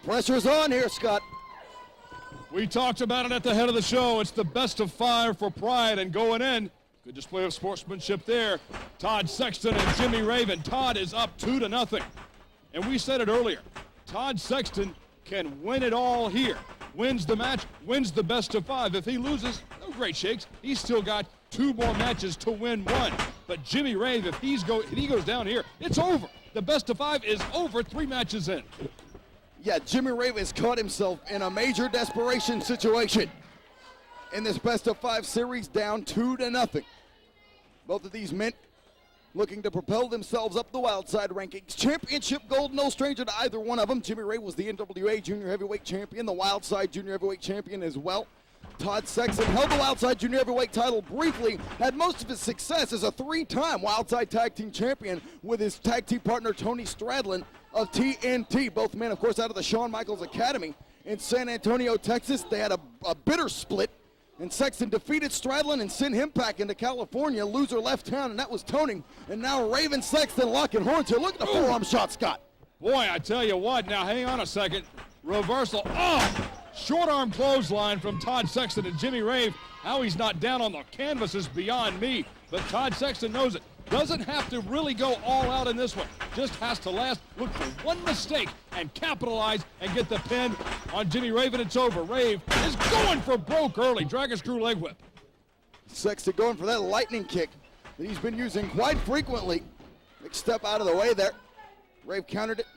pressure's on here, Scott. We talked about it at the head of the show. It's the best of 5 for Pride, and going in, good display of sportsmanship there. Todd Sexton and Jimmy Rave, and Todd is up 2-0. And we said it earlier, Todd Sexton can win it all here. Wins the match, wins the best of 5. If he loses, no great shakes. He's still got 2 more matches to win 1. But Jimmy Rave, if he goes down here, it's over. The best of 5 is over 3 matches in. Yeah, Jimmy Rave has caught himself in a major desperation situation in this best of 5 series, down 2-0. Both of these men looking to propel themselves up the Wildside rankings. Championship gold, no stranger to either one of them. Jimmy Rave was the NWA Junior Heavyweight Champion, the Wildside Junior Heavyweight Champion as well. Todd Sexton held the Wildside Junior Heavyweight title briefly, had most of his success as a 3-time Wildside Tag Team Champion with his tag team partner Tony Stradlin of TNT. Both men, of course, out of the Shawn Michaels Academy in San Antonio, Texas. They had a bitter split, and Sexton defeated Stradlin and sent him back into California. Loser left town, and that was Tony. And now Rave and Sexton locking horns here. Look at the forearm shot, Scott. Boy, I tell you what, now hang on a second. Reversal, short arm clothesline from Todd Sexton and Jimmy Rave. How he's not down on the canvas is beyond me, but Todd Sexton knows it. Doesn't have to really go all out in this one. Just has to look for one mistake and capitalize and get the pin on Jimmy Rave, and it's over. Rave is going for broke early. Dragon screw leg whip. Sexton going for that lightning kick that he's been using quite frequently. Big step out of the way there. Rave countered it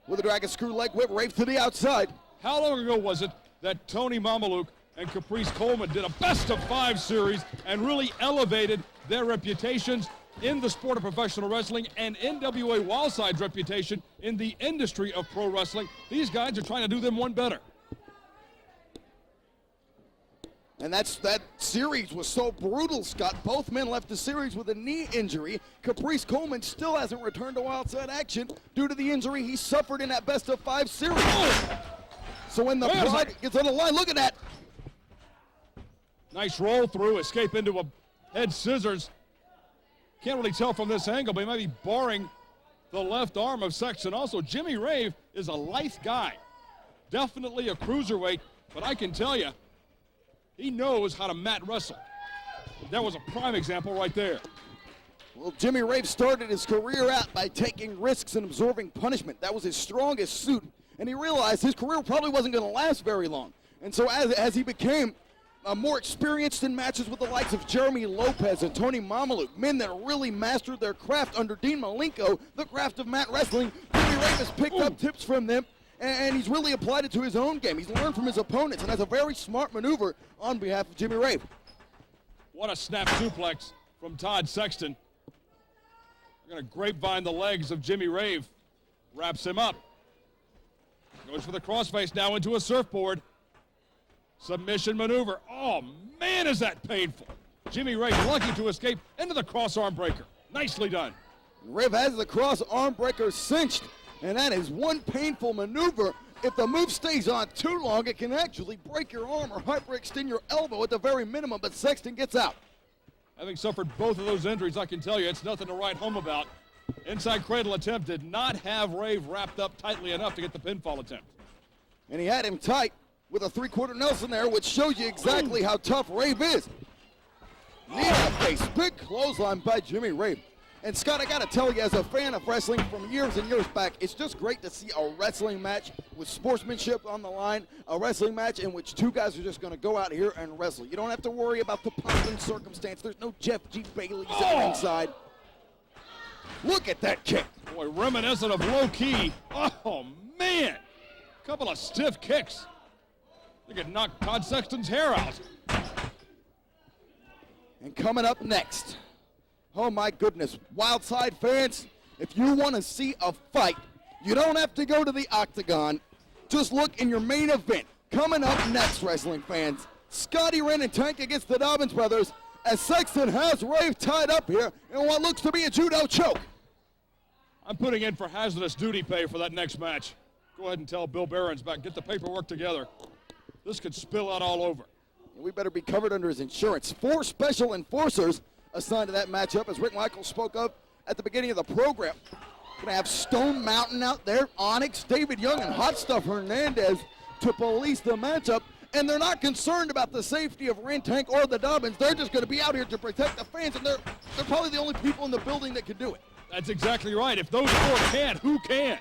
with a dragon screw leg whip. Rave to the outside. How long ago was it that Tony Mamaluke and Caprice Coleman did a best of 5 series and really elevated their reputations in the sport of professional wrestling and NWA Wildside's reputation in the industry of pro wrestling? These guys are trying to do them one better. And that series was so brutal, Scott. Both men left the series with a knee injury. Caprice Coleman still hasn't returned to Wildside action due to the injury he suffered in that best of 5 series. So when the Pride gets on the line, look at that. Nice roll through, escape into a head scissors. Can't really tell from this angle, but he might be barring the left arm of Sexton. Also, Jimmy Rave is a lithe guy. Definitely a cruiserweight, but I can tell you, he knows how to mat wrestle. That was a prime example right there. Well, Jimmy Rave started his career out by taking risks and absorbing punishment. That was his strongest suit, and he realized his career probably wasn't going to last very long. And so as he became more experienced in matches with the likes of Jeremy Lopez and Tony Mamaluke, men that really mastered their craft under Dean Malenko, the craft of mat wrestling, Jimmy Rave has picked up tips from them, and he's really applied it to his own game. He's learned from his opponents, and that's a very smart maneuver on behalf of Jimmy Rave. What a snap suplex from Todd Sexton. They're going to grapevine the legs of Jimmy Rave. Wraps him up. Goes for the crossface now into a surfboard. Submission maneuver. Oh, man, is that painful. Jimmy Rave lucky to escape into the cross arm breaker. Nicely done. Rave has the cross arm breaker cinched, and that is one painful maneuver. If the move stays on too long, it can actually break your arm or hyperextend your elbow at the very minimum, but Sexton gets out. Having suffered both of those injuries, I can tell you it's nothing to write home about. Inside cradle attempt did not have Rave wrapped up tightly enough to get the pinfall attempt. And he had him tight with a 3/4 Nelson there, which shows you exactly how tough Rave is. Knee to the face, big clothesline by Jimmy Rave. And Scott, I gotta tell you, as a fan of wrestling from years and years back, it's just great to see a wrestling match with sportsmanship on the line, a wrestling match in which 2 guys are just gonna go out here and wrestle. You don't have to worry about the pomp and circumstance. There's no Jeff G. Bailey's at ringside. Look at that kick. Boy, reminiscent of low key. Oh, man. Couple of stiff kicks. They could knock Todd Sexton's hair out. And coming up next, oh my goodness, Wildside fans, if you want to see a fight, you don't have to go to the octagon. Just look in your main event. Coming up next, wrestling fans, Scotty Wren and Tank against the Dobbins brothers, as Sexton has Rave tied up here in what looks to be a judo choke. I'm putting in for hazardous duty pay for that next match. Go ahead and tell Bill Barron's back, get the paperwork together. This could spill out all over. We better be covered under his insurance. 4 special enforcers assigned to that matchup, as Rick Michaels spoke of at the beginning of the program. Gonna have Stone Mountain out there, Onyx, David Young, and Hot Stuff Hernandez to police the matchup. And they're not concerned about the safety of Rantank or the Dobbins. They're just gonna be out here to protect the fans, and they're probably the only people in the building that can do it. That's exactly right. If those four can't, who can?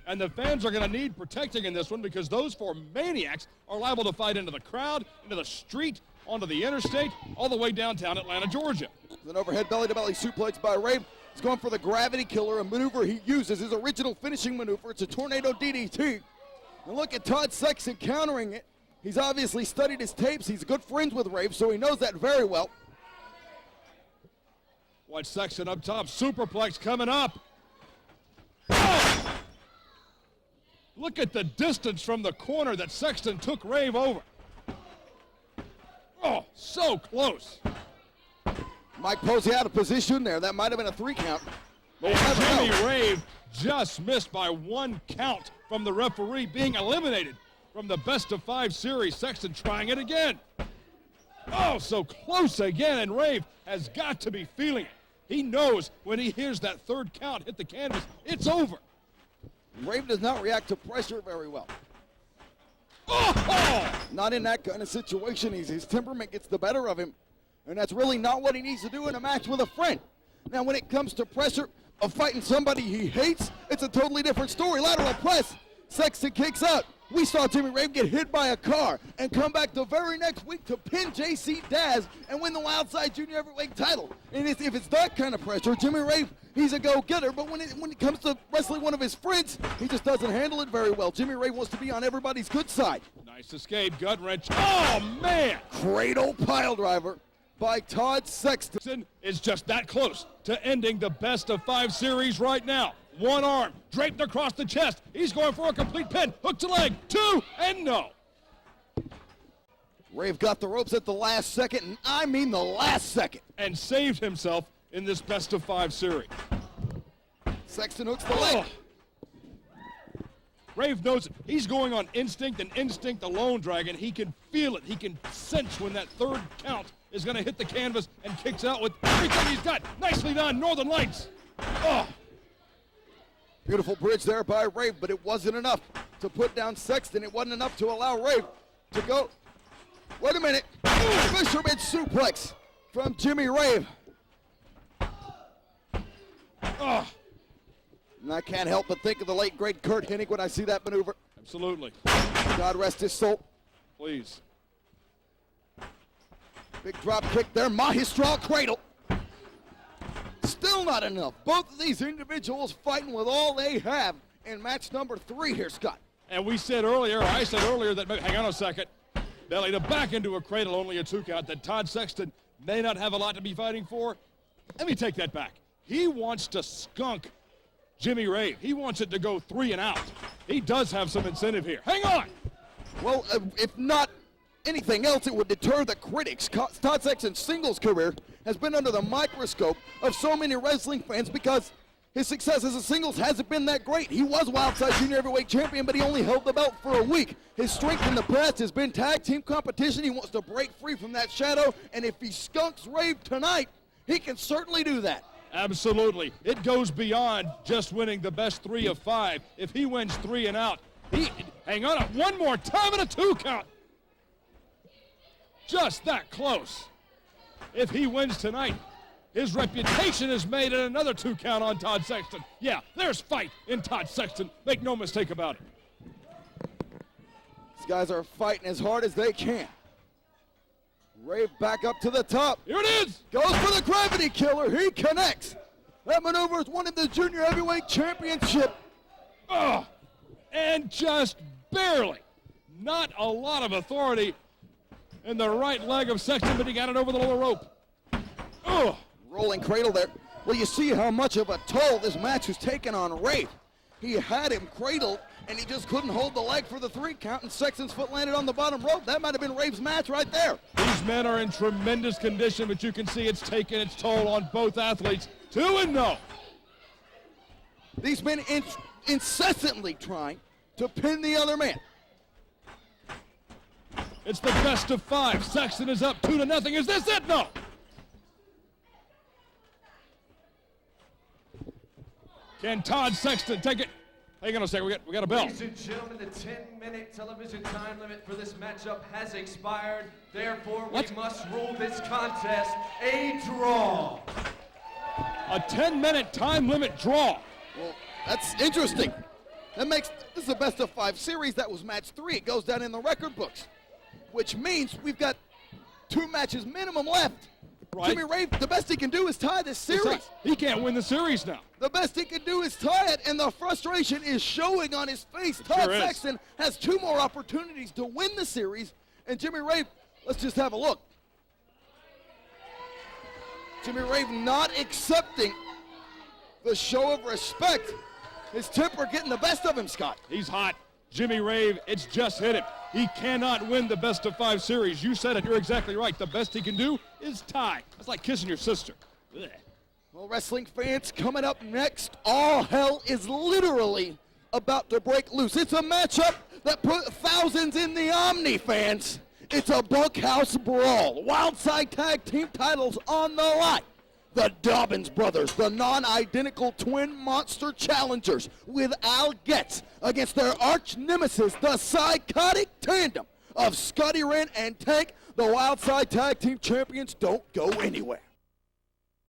And the fans are going to need protecting in this one because those four maniacs are liable to fight into the crowd, into the street, onto the interstate, all the way downtown Atlanta, Georgia. An overhead belly-to-belly suplex by Rave. He's going for the gravity killer, a maneuver he uses, his original finishing maneuver. It's a tornado DDT. And look at Todd Sexton countering it. He's obviously studied his tapes. He's good friends with Rave, so he knows that very well. Watch Sexton up top. Superplex coming up. Oh! Look at the distance from the corner that Sexton took Rave over. Oh, so close. Mike Posey out of position there. That might have been a 3 count. And Jimmy Rave just missed by 1 count from the referee, being eliminated from the best-of-5 series. Sexton trying it again. Oh, so close again, and Rave has got to be feeling it. He knows when he hears that 3rd count hit the canvas, it's over. Rave does not react to pressure very well. Oh! Not in that kind of situation. His temperament gets the better of him, and that's really not what he needs to do in a match with a friend. Now, when it comes to pressure of fighting somebody he hates, it's a totally different story. Lateral press. Sexton kicks out. We saw Jimmy Rave get hit by a car and come back the very next week to pin JC Daz and win the Wildside Junior Heavyweight title. And if it's that kind of pressure, Jimmy Rave, he's a go-getter, but when it comes to wrestling one of his friends, he just doesn't handle it very well. Jimmy Rave wants to be on everybody's good side. Nice escape, gut wrench. Oh, man! Cradle pile driver by Todd Sexton. Is just that close to ending the best-of-5 series right now. 1 arm draped across the chest. He's going for a complete pin. Hook to leg. 2, and no. Rave got the ropes at the last second, and I mean the last second. And saved himself in this best-of-5 series. Sexton hooks the leg. Rave knows it. He's going on instinct, and instinct alone, Dragon. He can feel it. He can sense when that 3rd count is going to hit the canvas and kicks out with everything he's got. Nicely done, Northern Lights. Oh. Beautiful bridge there by Rave, but it wasn't enough to put down Sexton. It wasn't enough to allow Rave to go. Wait a minute. Fisherman suplex from Jimmy Rave. Oh. And I can't help but think of the late, great Kurt Hennig when I see that maneuver. Absolutely. God rest his soul. Please. Big drop kick there, Mahistral cradle. Still not enough. Both of these individuals fighting with all they have in match number 3 here, Scott. And I said earlier that, hang on a second, belly to back into a cradle, only a 2 count, that Todd Sexton may not have a lot to be fighting for. Let me take that back. He wants to skunk Jimmy Rave. He wants it to go 3 and out. He does have some incentive here. Hang on. Well, if not anything else, it would deter the critics. Todd Sexton's singles career has been under the microscope of so many wrestling fans because his success as a singles hasn't been that great. He was Wildside Junior Heavyweight Champion, but he only held the belt for a week. His strength in the past has been tag team competition. He wants to break free from that shadow, and if he skunks Rave tonight, he can certainly do that. Absolutely. It goes beyond just winning the best 3 of 5. If he wins 3 and out, hang on, one more time and a 2 count. Just that close. If he wins tonight, his reputation is made at another 2 count on Todd Sexton. Yeah, there's fight in Todd Sexton. Make no mistake about it. These guys are fighting as hard as they can. Rave back up to the top. Here it is. Goes for the gravity killer. He connects. That maneuver is winning the Junior Heavyweight Championship. Oh, and just barely. Not a lot of authority in the right leg of Sexton, but he got it over the lower rope. Oh. Rolling cradle there. Well, you see how much of a toll this match has taken on Rave. He had him cradled, and he just couldn't hold the leg for the 3 count, and Sexton's foot landed on the bottom rope. That might have been Rave's match right there. These men are in tremendous condition, but you can see it's taken its toll on both athletes. 2 and no. These men incessantly trying to pin the other man. It's the best of 5. Sexton is up 2 to nothing. Is this it? No. Can Todd Sexton take it? Hang on a second, we got a bell. Ladies and gentlemen, the 10-minute television time limit for this matchup has expired. Therefore, we must rule this contest a draw. A 10-minute time limit draw. Well, that's interesting. This is a best of 5 series. That was match 3. It goes down in the record books, which means we've got 2 matches minimum left. Right. Jimmy Rave, the best he can do is tie this series. He can't win the series now. The best he can do is tie it, and the frustration is showing on his face. Todd Sexton has 2 more opportunities to win the series, and Jimmy Rave, let's just have a look. Jimmy Rave not accepting the show of respect. His temper getting the best of him, Scott. He's hot. Jimmy Rave, it's just hit him. He cannot win the best of 5 series. You said it, you're exactly right. The best he can do is tie. That's like kissing your sister. Ugh. Well, wrestling fans, coming up next, all hell is literally about to break loose. It's a matchup that put thousands in the Omni, fans. It's a bunkhouse brawl. Wildside tag team titles on the line. The Dobbins brothers, the non-identical twin monster challengers with Al Getz against their arch nemesis, the psychotic tandem of Scotty Wren and Tank. The Wildside tag team champions. Don't go anywhere.